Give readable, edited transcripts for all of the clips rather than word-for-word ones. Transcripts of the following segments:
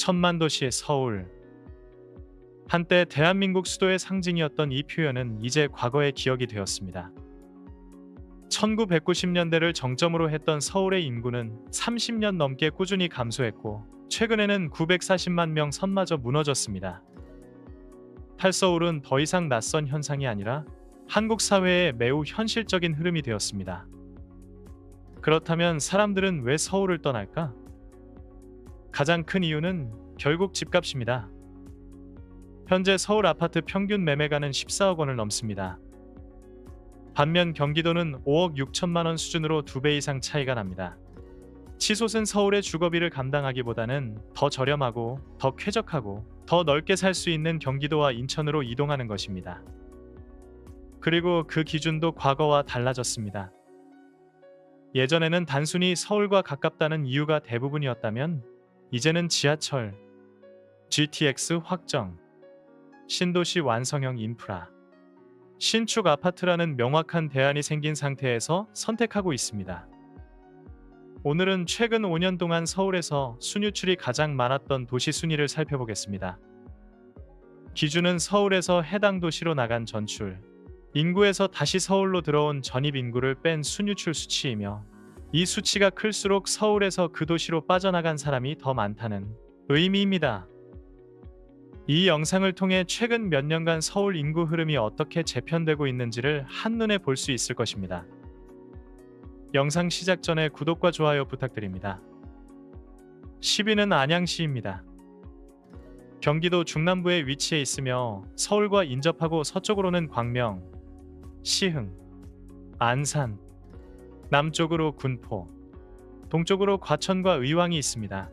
천만 도시의 서울. 한때 대한민국 수도의 상징이었던 이 표현은 이제 과거의 기억이 되었습니다. 1990년대를 정점으로 했던 서울의 인구는 30년 넘게 꾸준히 감소했고 최근에는 940만 명 선마저 무너졌습니다. 탈서울은 더 이상 낯선 현상이 아니라 한국 사회의 매우 현실적인 흐름이 되었습니다. 그렇다면 사람들은 왜 서울을 떠날까? 가장 큰 이유는 결국 집값입니다. 현재 서울 아파트 평균 매매가는 14억 원을 넘습니다. 반면 경기도는 5억 6천만 원 수준으로 2배 이상 차이가 납니다. 치솟은 서울의 주거비를 감당하기보다는 더 저렴하고 더 쾌적하고 더 넓게 살 수 있는 경기도와 인천으로 이동하는 것입니다. 그리고 그 기준도 과거와 달라졌습니다. 예전에는 단순히 서울과 가깝다는 이유가 대부분이었다면 이제는 지하철, GTX 확정, 신도시 완성형 인프라, 신축 아파트라는 명확한 대안이 생긴 상태에서 선택하고 있습니다. 오늘은 최근 5년 동안 서울에서 순유출이 가장 많았던 도시 순위를 살펴보겠습니다. 기준은 서울에서 해당 도시로 나간 전출, 인구에서 다시 서울로 들어온 전입 인구를 뺀 순유출 수치이며 이 수치가 클수록 서울에서 그 도시로 빠져나간 사람이 더 많다는 의미입니다. 이 영상을 통해 최근 몇 년간 서울 인구 흐름이 어떻게 재편되고 있는지를 한눈에 볼 수 있을 것입니다. 영상 시작 전에 구독과 좋아요 부탁드립니다. 10위는 안양시입니다. 경기도 중남부에 위치해 있으며 서울과 인접하고 서쪽으로는 광명, 시흥, 안산, 남쪽으로 군포, 동쪽으로 과천과 의왕이 있습니다.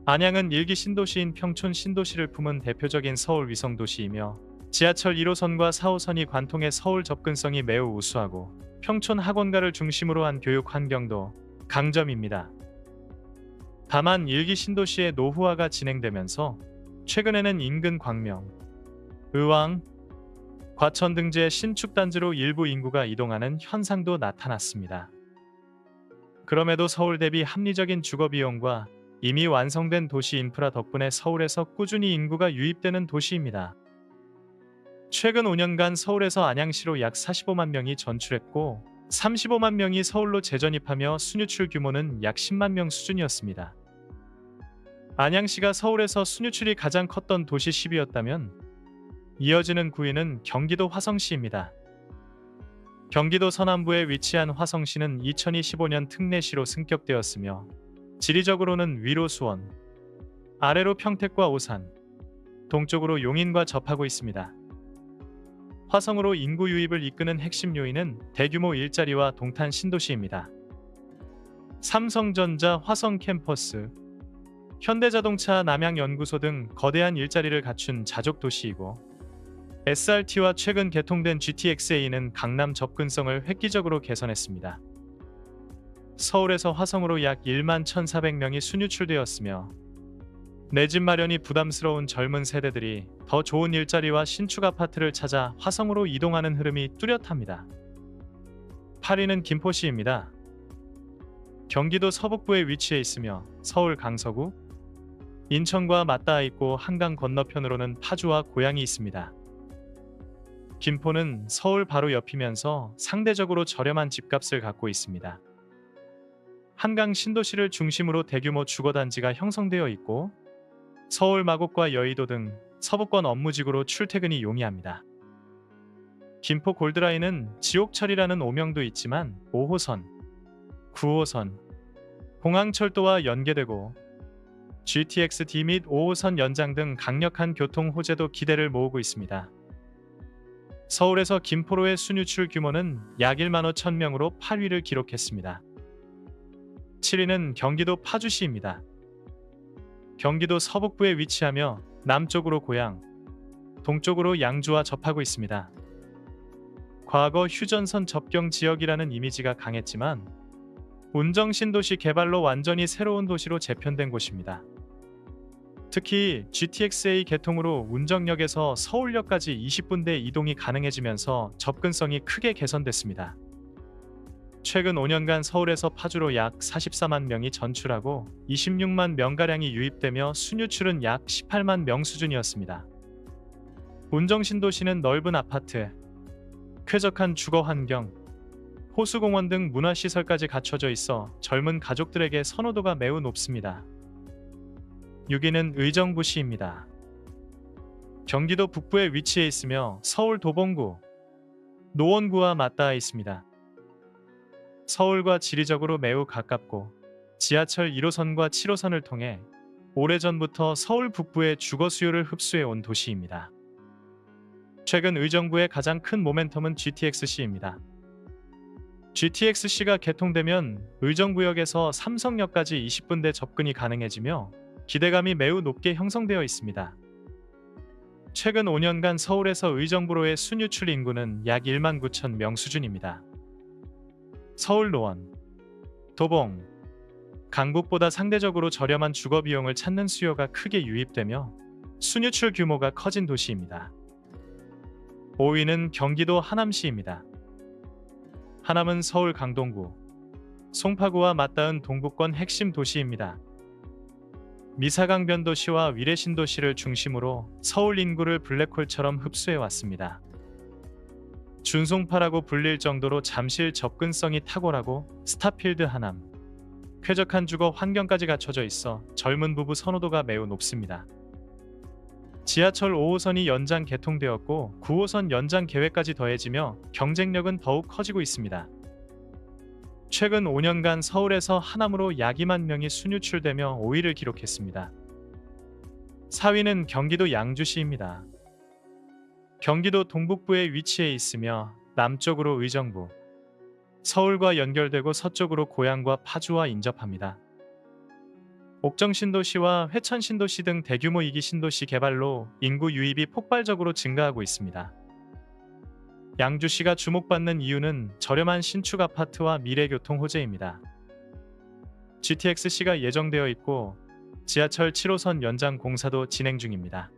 안양은 일기 신도시인 평촌 신도시를 품은 대표적인 서울 위성도시이며 지하철 1호선과 4호선이 관통해 서울 접근성이 매우 우수하고 평촌 학원가를 중심으로 한 교육 환경도 강점입니다. 다만 일기 신도시의 노후화가 진행되면서 최근에는 인근 광명, 의왕, 과천 등지의 신축 단지로 일부 인구가 이동하는 현상도 나타났습니다. 그럼에도 서울 대비 합리적인 주거 비용과 이미 완성된 도시 인프라 덕분에 서울에서 꾸준히 인구가 유입되는 도시입니다. 최근 5년간 서울에서 안양시로 약 45만 명이 전출했고 35만 명이 서울로 재전입하며 순유출 규모는 약 10만 명 수준이었습니다. 안양시가 서울에서 순유출이 가장 컸던 도시 10위였다면 이어지는 9위는 경기도 화성시입니다. 경기도 서남부에 위치한 화성시는 2025년 특례시로 승격되었으며 지리적으로는 위로 수원, 아래로 평택과 오산, 동쪽으로 용인과 접하고 있습니다. 화성으로 인구 유입을 이끄는 핵심 요인은 대규모 일자리와 동탄 신도시입니다. 삼성전자 화성 캠퍼스, 현대자동차 남양연구소 등 거대한 일자리를 갖춘 자족 도시이고 SRT와 최근 개통된 GTX-A는 강남 접근성을 획기적으로 개선했습니다. 서울에서 화성으로 약 1만 1,400명이 순유출되었으며 내 집 마련이 부담스러운 젊은 세대들이 더 좋은 일자리와 신축 아파트를 찾아 화성으로 이동하는 흐름이 뚜렷합니다. 8위는 김포시입니다. 경기도 서북부에 위치해 있으며 서울 강서구, 인천과 맞닿아 있고 한강 건너편으로는 파주와 고양이 있습니다. 김포는 서울 바로 옆이면서 상대적으로 저렴한 집값을 갖고 있습니다. 한강 신도시를 중심으로 대규모 주거단지가 형성되어 있고 서울 마곡과 여의도 등 서부권 업무지구로 출퇴근이 용이합니다. 김포 골드라인은 지옥철이라는 오명도 있지만 5호선, 9호선, 공항철도와 연계되고 GTX-D 및 5호선 연장 등 강력한 교통 호재도 기대를 모으고 있습니다. 서울에서 김포로의 순유출 규모는 약 1만 5천 명으로 8위를 기록했습니다. 7위는 경기도 파주시입니다. 경기도 서북부에 위치하며 남쪽으로 고양, 동쪽으로 양주와 접하고 있습니다. 과거 휴전선 접경 지역이라는 이미지가 강했지만 운정신도시 개발로 완전히 새로운 도시로 재편된 곳입니다. 특히 GTX-A 개통으로 운정역에서 서울역까지 20분대 이동이 가능해지면서 접근성이 크게 개선됐습니다. 최근 5년간 서울에서 파주로 약 44만 명이 전출하고 26만 명가량이 유입되며 순유출은 약 18만 명 수준이었습니다. 운정신도시는 넓은 아파트, 쾌적한 주거 환경, 호수공원 등 문화시설까지 갖춰져 있어 젊은 가족들에게 선호도가 매우 높습니다. 6위는 의정부시입니다. 경기도 북부에 위치해 있으며 서울 도봉구, 노원구와 맞닿아 있습니다. 서울과 지리적으로 매우 가깝고 지하철 1호선과 7호선을 통해 오래전부터 서울 북부의 주거 수요를 흡수해 온 도시입니다. 최근 의정부의 가장 큰 모멘텀은 GTX-C입니다. GTX-C가 개통되면 의정부역에서 삼성역까지 20분대 접근이 가능해지며 기대감이 매우 높게 형성되어 있습니다. 최근 5년간 서울에서 의정부로의 순유출 인구는 약 1만 9천 명 수준입니다. 서울 노원, 도봉, 강북보다 상대적으로 저렴한 주거 비용을 찾는 수요가 크게 유입되며 순유출 규모가 커진 도시입니다. 5위는 경기도 하남시입니다. 하남은 서울 강동구, 송파구와 맞닿은 동부권 핵심 도시입니다. 미사강변도시와 위례신도시를 중심으로 서울 인구를 블랙홀처럼 흡수해 왔습니다. 준송파라고 불릴 정도로 잠실 접근성이 탁월하고 스타필드 하남, 쾌적한 주거 환경까지 갖춰져 있어 젊은 부부 선호도가 매우 높습니다. 지하철 5호선이 연장 개통되었고 9호선 연장 계획까지 더해지며 경쟁력은 더욱 커지고 있습니다. 최근 5년간 서울에서 하남으로 약 2만 명이 순유출되며 5위를 기록했습니다. 4위는 경기도 양주시입니다. 경기도 동북부에 위치해 있으며 남쪽으로 의정부, 서울과 연결되고 서쪽으로 고양과 파주와 인접합니다. 옥정신도시와 회천신도시 등 대규모 2기 신도시 개발로 인구 유입이 폭발적으로 증가하고 있습니다. 양주시가 주목받는 이유는 저렴한 신축 아파트와 미래교통 호재입니다. GTX-C가 예정되어 있고 지하철 7호선 연장 공사도 진행 중입니다.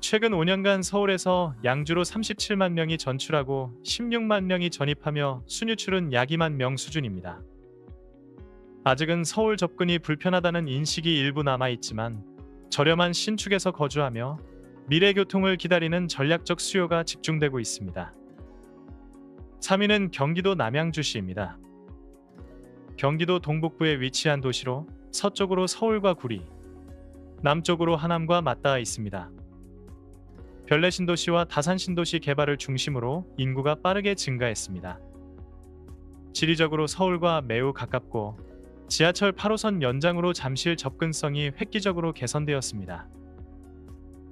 최근 5년간 서울에서 양주로 37만 명이 전출하고 16만 명이 전입하며 순유출은 약 2만 명 수준입니다. 아직은 서울 접근이 불편하다는 인식이 일부 남아있지만 저렴한 신축에서 거주하며 미래교통을 기다리는 전략적 수요가 집중되고 있습니다. 3위는 경기도 남양주시입니다. 경기도 동북부에 위치한 도시로 서쪽으로 서울과 구리, 남쪽으로 하남과 맞닿아 있습니다. 별내신도시와 다산신도시 개발을 중심으로 인구가 빠르게 증가했습니다. 지리적으로 서울과 매우 가깝고 지하철 8호선 연장으로 잠실 접근성이 획기적으로 개선되었습니다.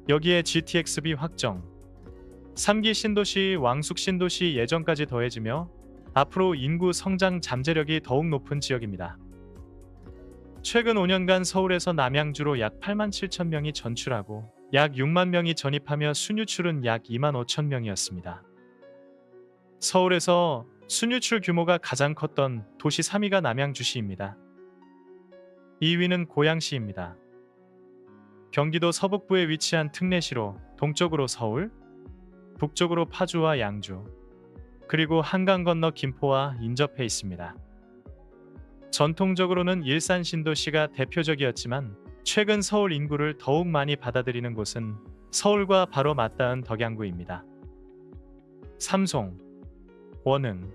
여기에 GTX-B 확정, 3기 신도시 왕숙 신도시 예정까지 더해지며 앞으로 인구 성장 잠재력이 더욱 높은 지역입니다. 최근 5년간 서울에서 남양주로 약 8만 7천 명이 전출하고 약 6만 명이 전입하며 순유출은 약 2만 5천 명이었습니다. 서울에서 순유출 규모가 가장 컸던 도시 3위가 남양주시입니다. 2위는 고양시입니다. 경기도 서북부에 위치한 특례시로 동쪽으로 서울, 북쪽으로 파주와 양주, 그리고 한강 건너 김포와 인접해 있습니다. 전통적으로는 일산 신도시가 대표적이었지만 최근 서울 인구를 더욱 많이 받아들이는 곳은 서울과 바로 맞닿은 덕양구입니다. 삼송, 원흥,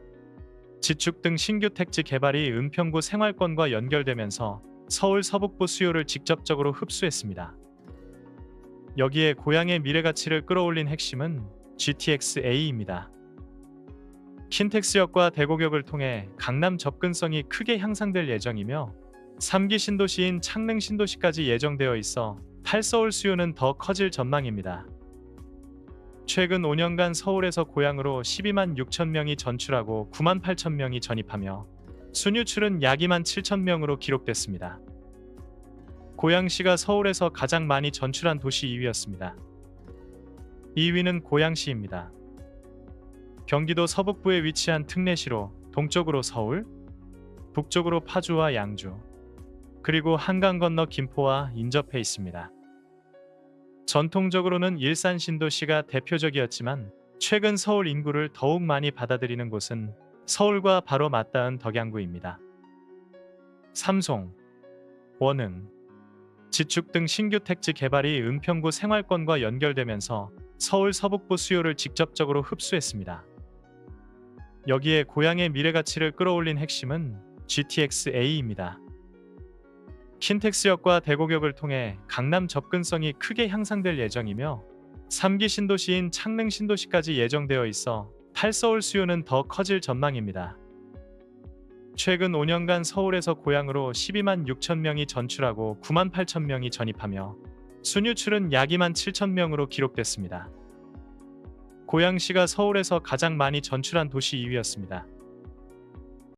지축 등 신규 택지 개발이 은평구 생활권과 연결되면서 서울 서북부 수요를 직접적으로 흡수했습니다. 여기에 고향의 미래 가치를 끌어올린 핵심은 GTX-A입니다. 킨텍스역과 대곡역을 통해 강남 접근성이 크게 향상될 예정이며 3기 신도시인 창릉 신도시까지 예정되어 있어 탈서울 수요는 더 커질 전망입니다. 최근 5년간 서울에서 고향으로 12만 6천 명이 전출하고 9만 8천 명이 전입하며 순유출은 약 2만 7천 명으로 기록됐습니다. 고양시가 서울에서 가장 많이 전출한 도시 2위였습니다. 2위는 고양시입니다. 경기도 서북부에 위치한 특례시로 동쪽으로 서울, 북쪽으로 파주와 양주, 그리고 한강 건너 김포와 인접해 있습니다. 전통적으로는 일산 신도시가 대표적이었지만 최근 서울 인구를 더욱 많이 받아들이는 곳은 서울과 바로 맞닿은 덕양구입니다. 삼송, 원흥, 지축 등 신규 택지 개발이 은평구 생활권과 연결되면서 서울 서북부 수요를 직접적으로 흡수했습니다. 여기에 고향의 미래 가치를 끌어올린 핵심은 GTX-A입니다. 킨텍스역과 대곡역을 통해 강남 접근성이 크게 향상될 예정이며 3기 신도시인 창릉 신도시까지 예정되어 있어 탈서울 수요는 더 커질 전망입니다. 최근 5년간 서울에서 고향으로 12만 6천 명이 전출하고 9만 8천 명이 전입하며 순유출은 약 2만 7천 명으로 기록됐습니다. 고양시가 서울에서 가장 많이 전출한 도시 2위였습니다.